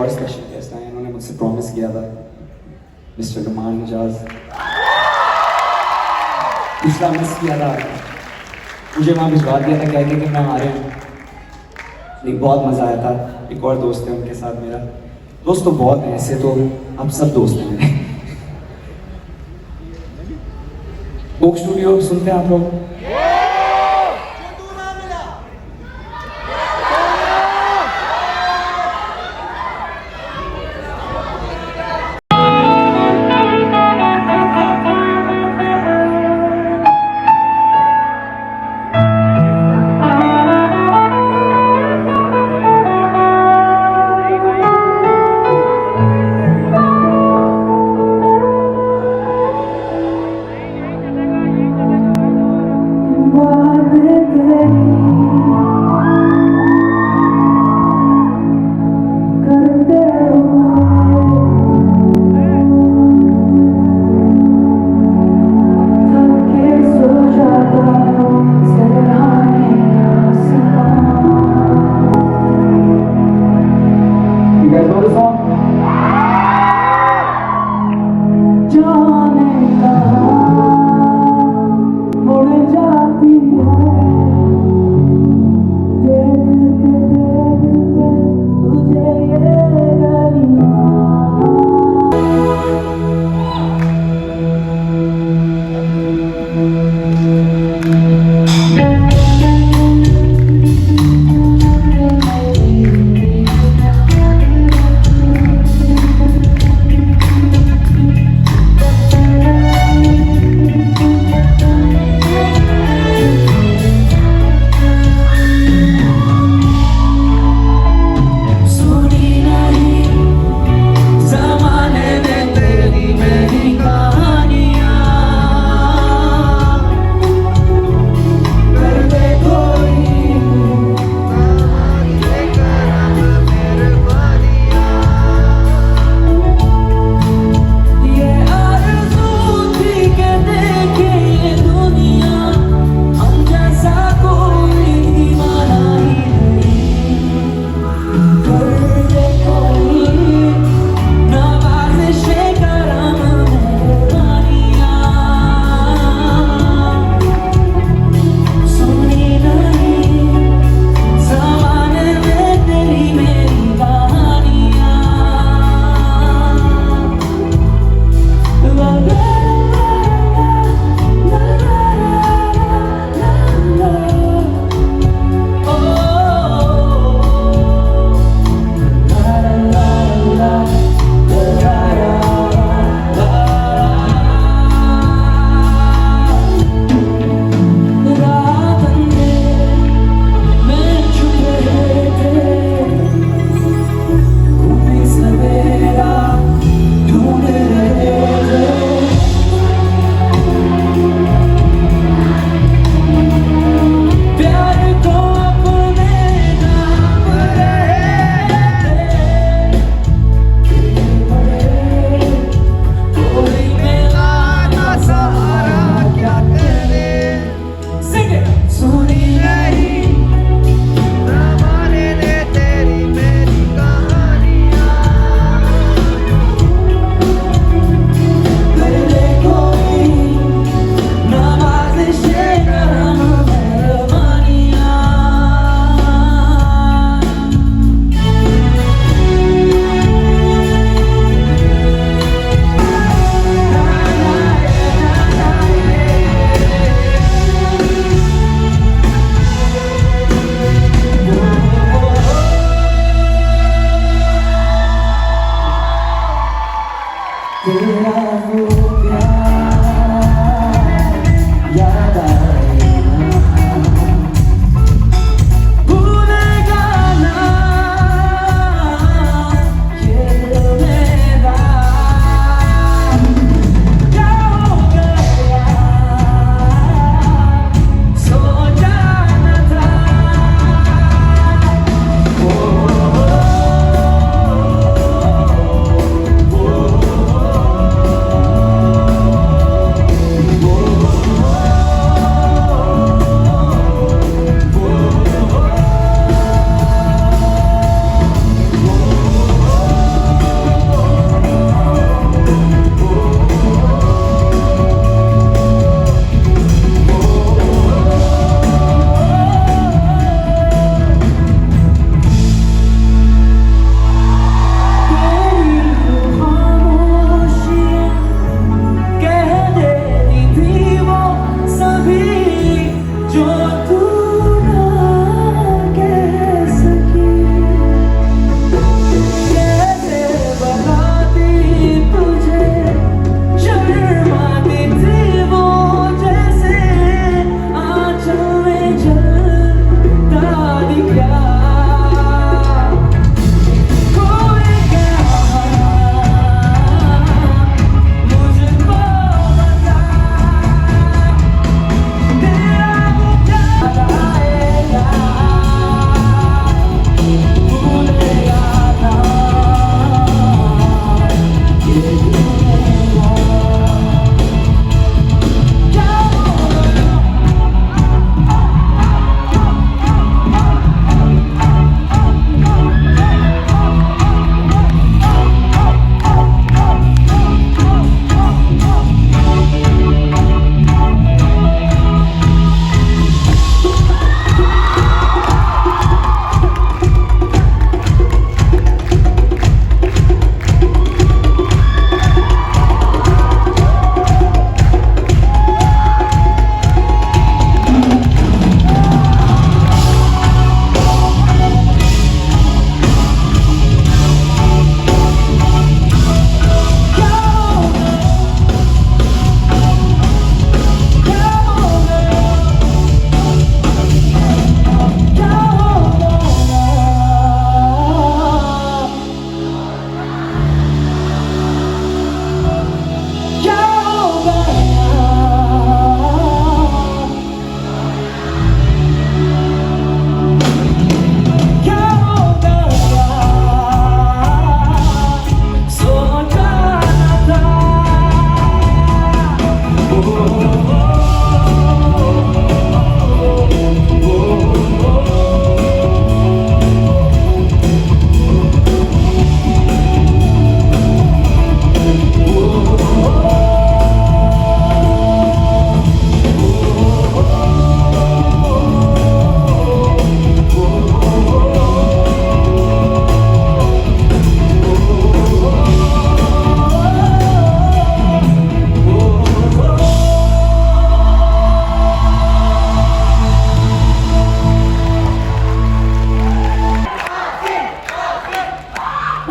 और special guest आए, इन्होंने मुझसे प्रॉमिस किया था, मिस्टर रुमान हिजाज। पिछला मिस किया था, मुझे वहाँ भिजवा दिया था कह के कि मैं आ रहे हूँ। नहीं, बहुत मज़ा आया था। एक और दोस्त है उनके साथ मेरा। दोस्त तो बहुत हैं, ऐसे तो आप सब दोस्त हैं मेरे। कोक स्टूडियो सुनते हैं आप लोग?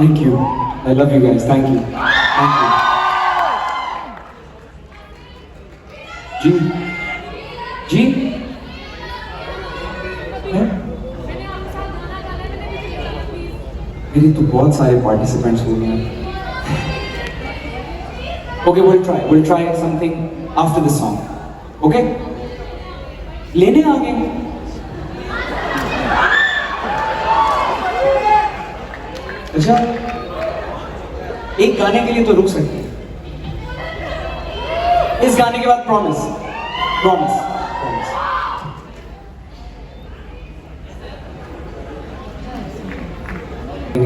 Thank you. I love you guys. Thank you. Thank you. जी जी हैं? मेरी तो बहुत सारे पार्टिसिपेंट्स हो गए हैं. Okay, we'll try something after the song. Okay? लेने आ गए. अच्छा, एक गाने के लिए तो रुक सकते हैं. इस गाने के बाद promise.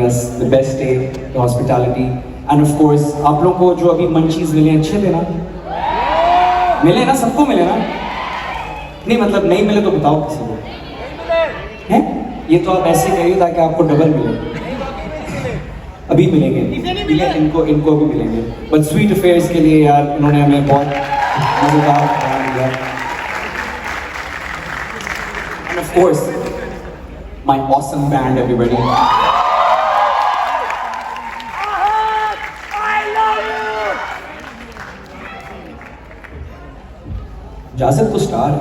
Us the best day, the hospitality, and of course आप लोगों को जो अभी मंचीज मिले अच्छे थे ना? मिले ना, सबको मिले ना? नहीं मतलब नहीं मिले तो बताओ किसी को. हैं? ये तो आप ऐसे कहिए ताकि आपको डबल मिले. अभी मिलेंगे, इनको अभी मिलेंगे. बट स्वीट अफेयर्स के लिए यार उन्होंने हमें बहुत मजेदार प्लान दिया. And of course my awesome band everybody. जाज़ब तो स्टार है.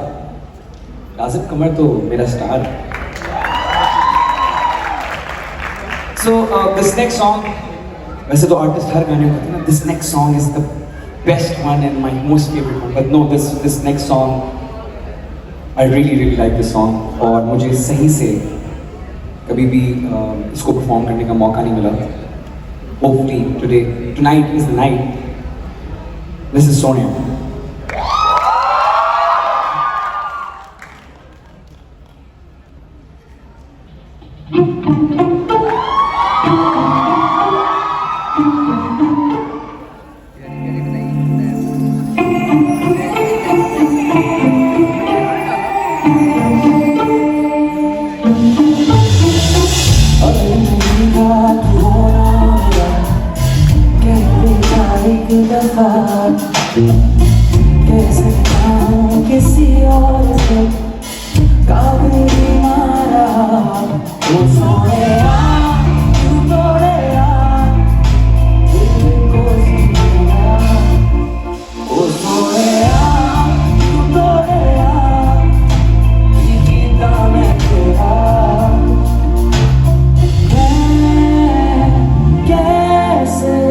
जाज़ब कमर तो मेरा स्टार है. So this next song, वैसे तो आर्टिस्ट हर गाने होते हैं ना. This next song is the best one and my most favorite one. But no, this next song, I really like this song. और मुझे सही से कभी भी इसको परफॉर्म करने का मौका नहीं मिला. Hopefully tonight is the night. This is Sonia. कैसे जाऊं किसी और से काबू मारा वो सोया तू तोड़ेया दिल को सुनेया वो सोया तू तोड़ेया जीता मैं तेरा मैं कैसे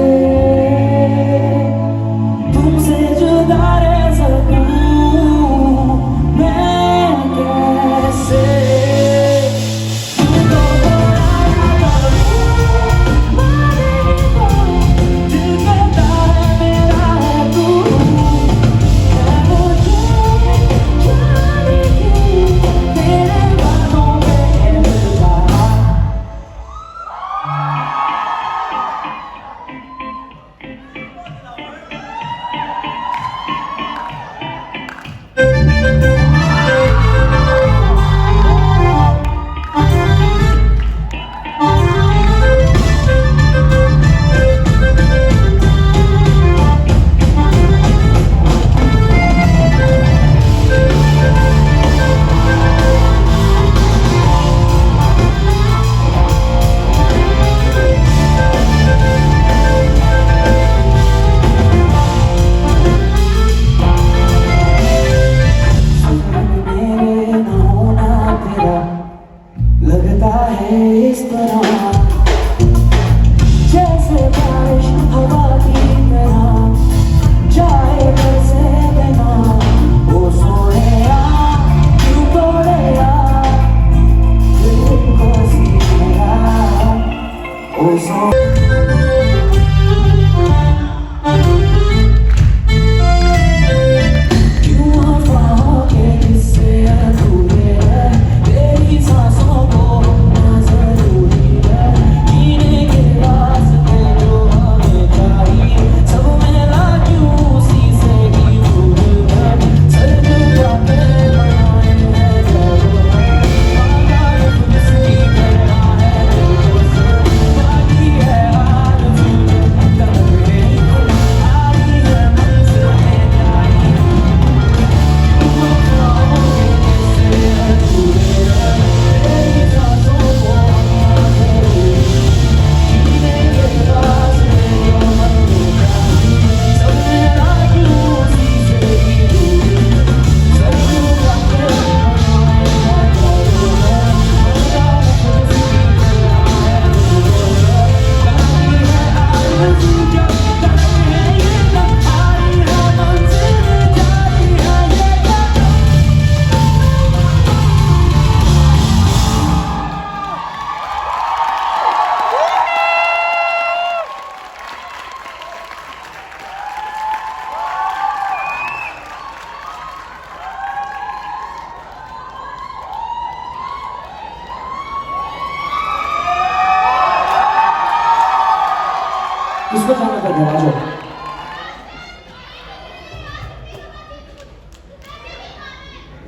किसको जाना था घर? आ जाओ।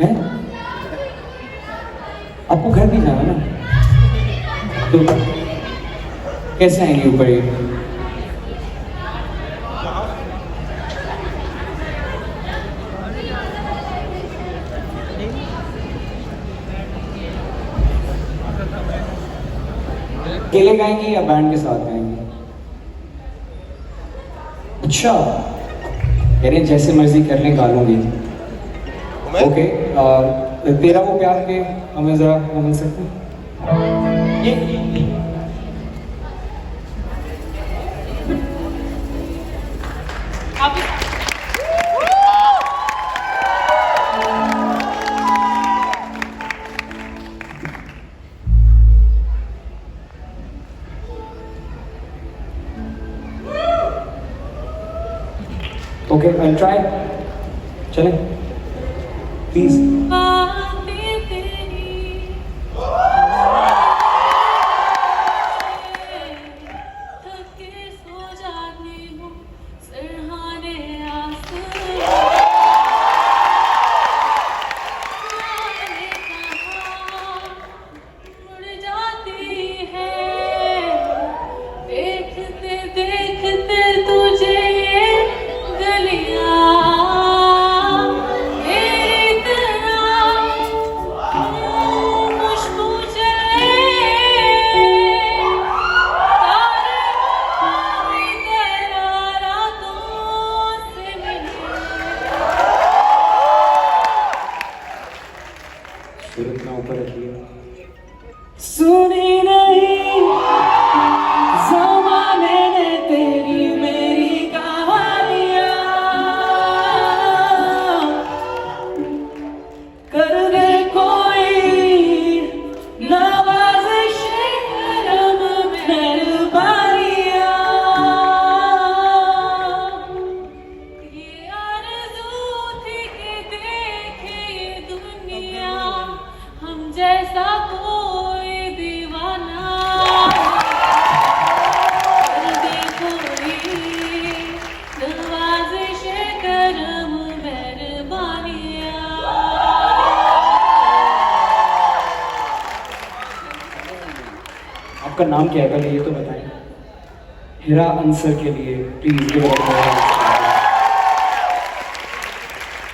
हैं? आपको घर भी जाना ना? तो कैसे आएंगे ऊपर ये? अकेले गाएंगे या बैंड के साथ गाएंगे? अच्छा, कह रहे हैं जैसे मर्जी कर लें, गा लूंगी। ओके, तेरा वो प्यार के हमें जरा वो मिल सकते हैं? ये ओके, आई ट्राई। चलें प्लीज। फिर इतना ऊपर रखिए। सुनी नहीं ज़माने ने तेरी मेरी कहानियाँ, कर दे कोई नवाज़िश करम मेहरबानियाँ। ये आरज़ू थी कि देखे ये दुनिया हम जैसा कोई दीवाना, कर दे कोई नवाज़िश करम मेहरबानियाँ। आपका नाम क्या है पहले ये तो बताएं। हिरा अंसर के लिए प्लीज गिव इट अप।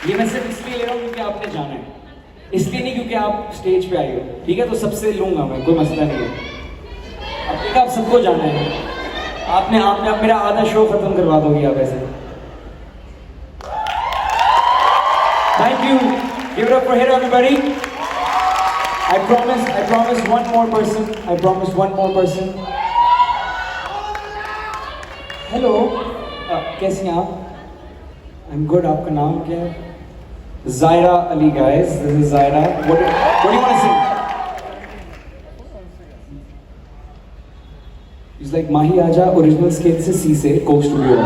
ये मैं सिर्फ इसलिए ले रहा हूँ क्योंकि आपने जाना है, इसलिए नहीं क्योंकि आप स्टेज पे आए हो। ठीक है, तो सबसे लूंगा मैं, कोई मसला नहीं है। अब ठीक है, आप सबको जाना है। आपने आप मेरा आधा शो खत्म करवा दोगे आप ऐसे। Thank you, give it up for Hira everybody. I promise one more person. I promise one more person. Hello, कैसी हैं आप? I'm good. आपका नाम क्या है? Zaira Ali, guys. This is Zaira. What do you want to sing? He's like Mahi Aja original scale से C से co studio है।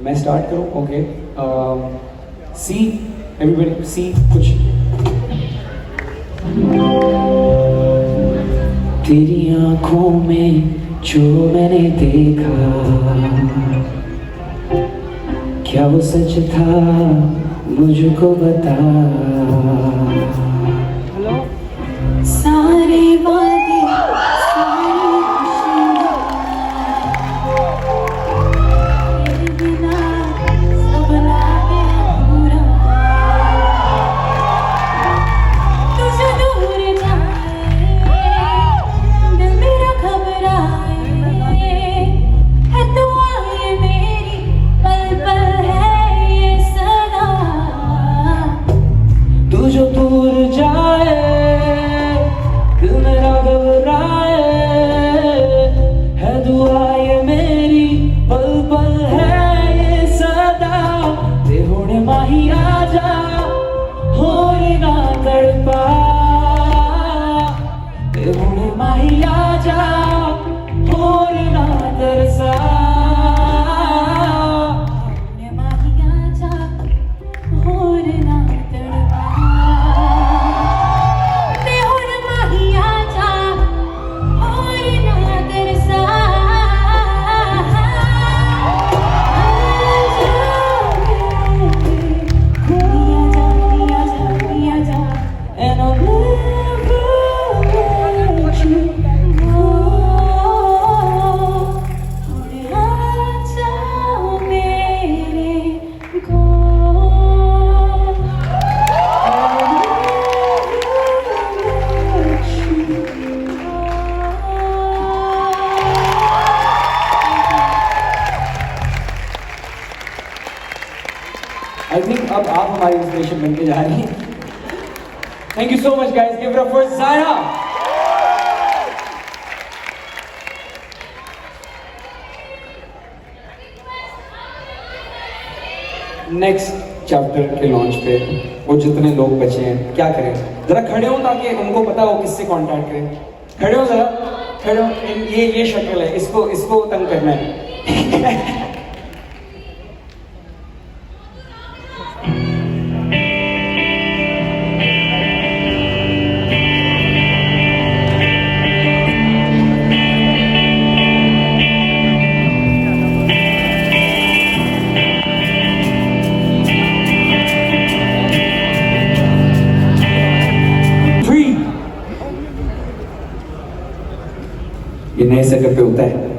मैं start करूँ? Okay. C, everybody, C कुछ। तेरी आँखों में जो मैंने देखा, क्या वो सच था मुझको बता। सारे वादे जो दूर जाए दिल मेरा घबराए, है दुआ ये मेरी पल पल है ये सदा। ते होने माही आजा होए ना तड़पा, ते होने माही आजा होए ना तरसा। होने माही आजा होए ना तड़पा। इंस्पिरेशन बन के जा रही है। Thank you so much guys, give it up for Zaira. Next chapter के लॉन्च पे वो जितने लोग बचे हैं क्या करें, जरा खड़े हो ताकि उनको पता हो किससे कांटेक्ट करें। खड़े हो जरा, खड़े हो। ये शक्ल है, इसको तंग करना है। ये नए सेटअप पे होता है।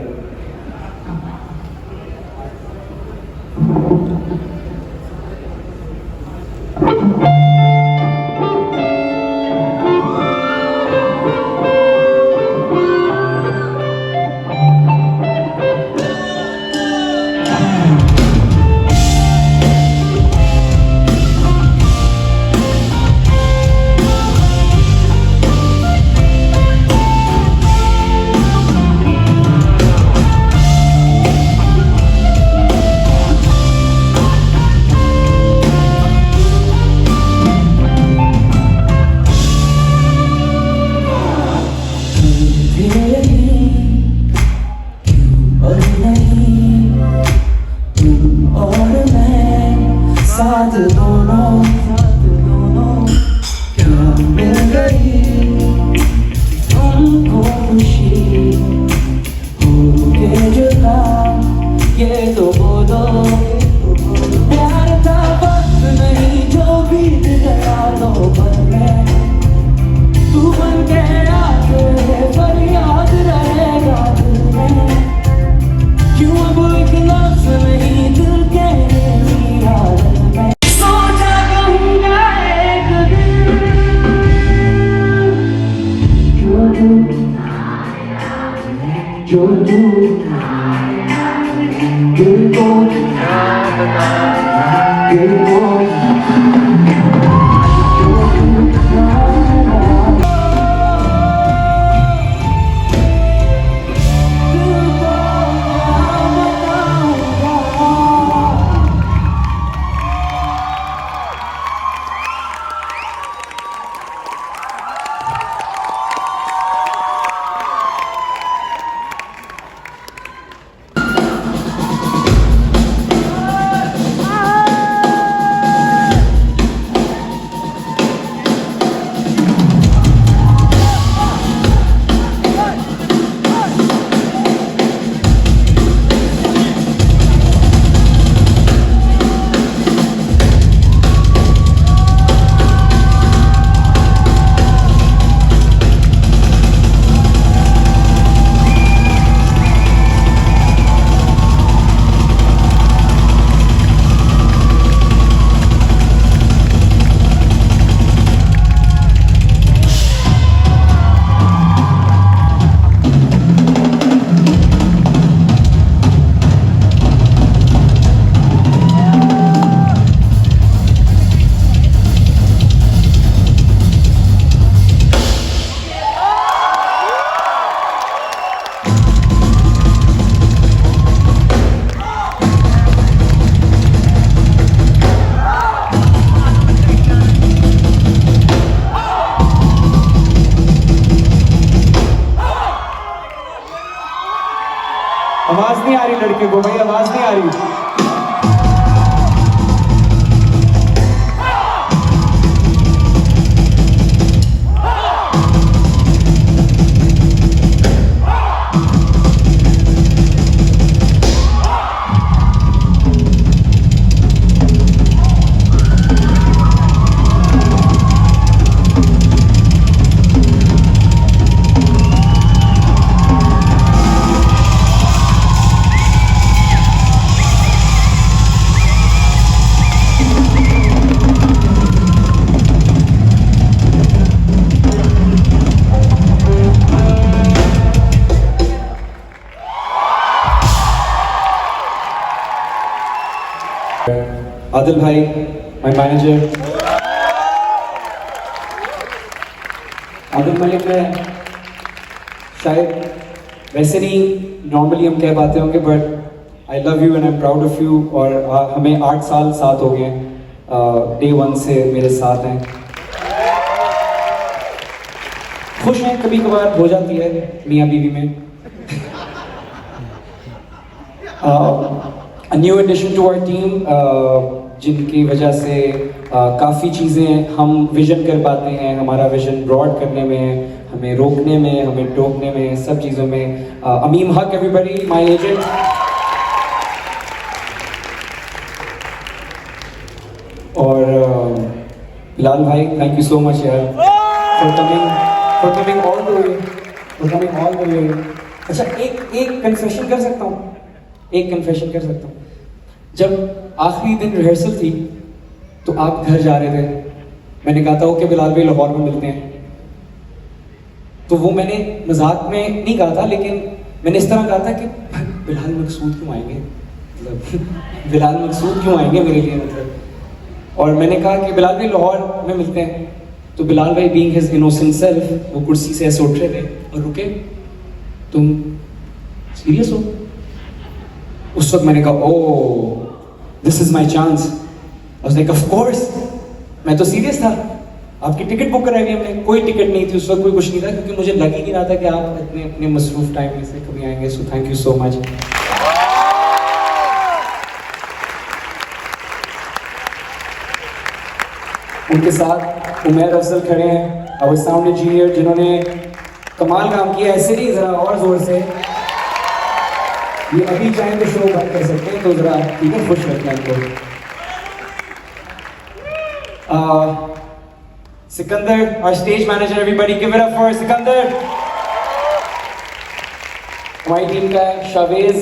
साथ दोनों क्या मिल गई तुमको खुशी हो के जुदा, ये तो बोलो प्यार था वक्त नहीं जो बीत गया तो पल में तू बन के आके पर याद रहेगा दिल में, क्यों अब एक लफ्ज़ नहीं दिल के याद में सोचा कहूँगा एक दिन जो तू दिल को आवाज नहीं आ रही लड़के को भाई, आवाज नहीं आ रही। Adil bhai, my manager, Adil Malik ने शायद वैसे नहीं नॉर्मली हम कह पाते होंगे, but I love you and I am proud of you. और हमें 8 साल साथ हो गए, डे 1 से मेरे साथ हैं। खुश हैं, कभी कभार हो जाती है मियाँ बीवी में। New addition to our team, जिनकी वजह से काफ़ी चीज़ें हम विजन कर पाते हैं। हमारा विजन ब्रॉड करने में, हमें रोकने में, हमें टोकने में, सब चीज़ों में। अमीम हक एवरीबॉडी, माय एजेंट। और बिलाल भाई, थैंक यू सो मच यार for coming all the way. अच्छा, एक कन्फेशन कर सकता हूँ, जब आखिरी दिन रिहर्सल थी तो आप घर जा रहे थे, मैंने कहा था ओके बिलाल भाई लाहौर में मिलते हैं। तो वो मैंने मजाक में नहीं कहा था, लेकिन मैंने इस तरह कहा था कि बिलाल मकसूद क्यों आएंगे, मतलब बिलाल मकसूद क्यों आएंगे मेरे लिए, मतलब। और मैंने कहा कि बिलाल भाई लाहौर में मिलते हैं। तो बिलाल भाई बीइंग हिज इनोसेंट सेल्फ, वो कुर्सी से ऐसे उठ रहे थे और रुके, तुम सीरियस हो? उस वक्त मैंने कहा oh this is my chance. I was like of course, मैं तो सीरियस था। आपकी टिकट बुक कराई हुई हमने, कोई टिकट नहीं थी उस वक्त, कोई कुछ नहीं था, क्योंकि मुझे लग ही नहीं रहा था कि आप इतने मसरूफ टाइम में से कभी आएंगे। So thank you so much. उनके साथ उमैर अफजल खड़े हैं, आवर साउंड इंजीनियर, जिन्होंने कमाल काम किया। ऐसे नहीं, जरा और जोर से। ये अभी चाहें तो शो बंद कर सकते हैं, तो जरा ठीक है, खुश रखना इनको। Sikandar, our stage manager, everybody give it up for Sikandar. हमारी टीम का शावेज,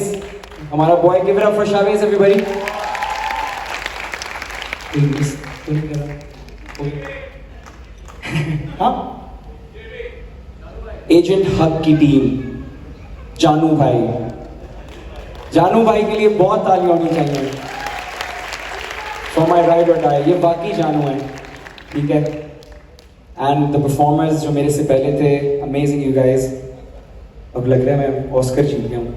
हमारा boy, give it up for Shavez everybody। हाँ, एजेंट हक की टीम, जानू भाई के लिए बहुत ताली होनी चाहिए। फॉर माई राइड और डाई, ये बाकी जानू है, ठीक है। एंड द परफॉर्मर्स जो मेरे से पहले थे, अमेजिंग यू गाइज। अब लग रहा है मैं ऑस्कर जीत गया हूँ।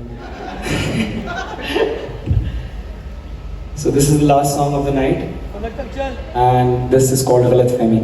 So this is the last song of the night and this is called गलतफहमी।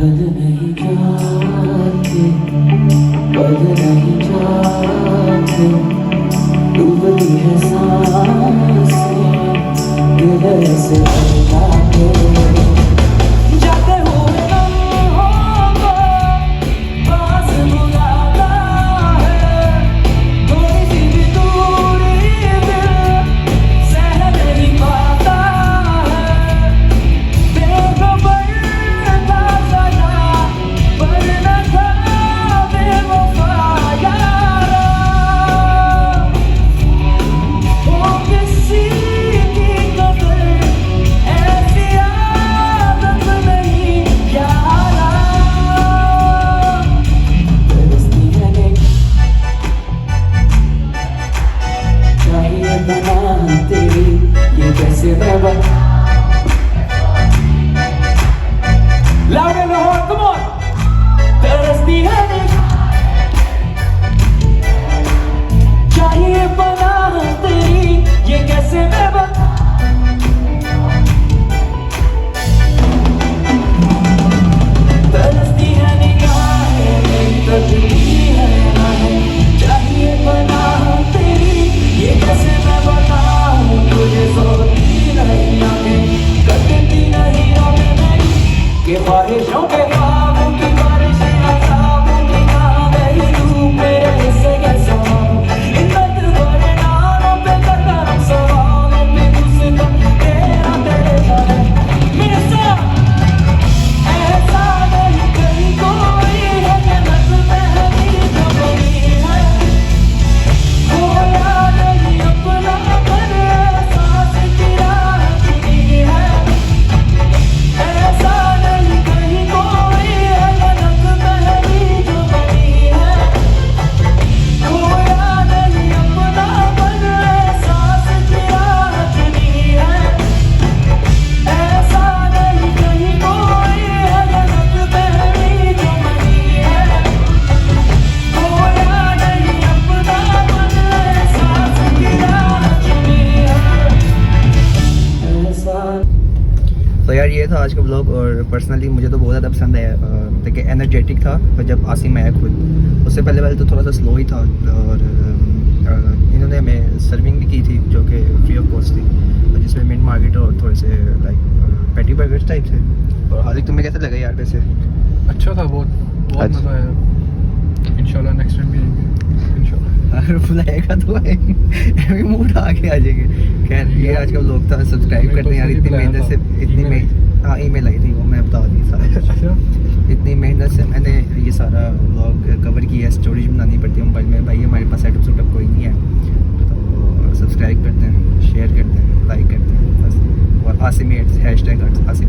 पल नहीं जाते, पल नहीं जाते, डूबती है सांसें, दिल ऐसे भर जाते, जाते हुए लम्हों को पास बुलाता है, थोड़ी सी भी दूरी दिल सह नहीं पाता है, बेखबर था सदा पर न था बेवफा यारा, वो किसी की कदर ऐसी आदत नहीं यारा, तरसती है एक चाहिए बना तेरी ये कैसे मैं Loud in the heart, come on! तरसती है एक चाहिए बना तेरी ये कैसे मैं तरसती है निगाहें मेरी तकती है राहें चाहिए बना तेरी ये कैसे मैं बताऊं तुझे सोती नहीं आंखें कटती नहीं रातें मेरी के ख्वाहिशों के ख्वाबों की बारिशें अज़ाबों की कहाँ गई तू मेरे हिस्से कैसे इन दर्द भरे नालों पे करता रब सवालों पे तुझसे कम तेरा तेरे जाने मेरे साथ ऐसा नहीं कहीं कोई है कि नज़्म मेरी जो बनी है खोया नहीं अपना पर एहसास की राह चुनी है ऐसा नहीं कहीं कोई है कि नज़्म मेरी जो बनी है खोया नहीं अपना पर एहसास की राह चुनी है ऐसा नहीं कहीं कोई है कि नज़्म मेरी जो बनी है खोया नहीं अपना पर एहसास की राह चुनी है ऐसा तो यार ये था आज का ब्लॉग और पर्सनली मुझे तो बहुत ज़्यादा पसंद आया। देखिए एनर्जेटिक था और जब आसिम आया खुद उससे पहले तो थोड़ा सा स्लो ही था और इन्होंने हमें सर्विंग भी की थी जो कि फ्री ऑफ कॉस्ट थी और जिसमें मिंट मार्केट और थोड़े से लाइक पैटी बर्गर्स टाइप थे। और हार्दिक तुम्हें कैसा लगा यार वैसे? अच्छा था, बहुत बहुत अच्छा। मज़ा आया। इंशाल्लाह नेक्स्ट टाइम भी आएंगे इंशाल्लाह। अगर बुलाएगा तो आएंगे मूड आके आ जाएंगे। खैर ये आज का ब्लॉग था, सब्सक्राइब करते हैं यार इतनी मेहनत से इतनी हाँ ईमेल आई थी वो मैं बता दी सारा इतनी मेहनत से मैंने ये सारा व्लॉग कवर किया है। स्टोरेज बनानी पड़ती है मोबाइल में, भाई हमारे पास सेटअप कोई नहीं है तो सब्सक्राइब करते हैं, शेयर करते हैं, लाइक करते हैं बस। और आसिम हैशटैग आसिम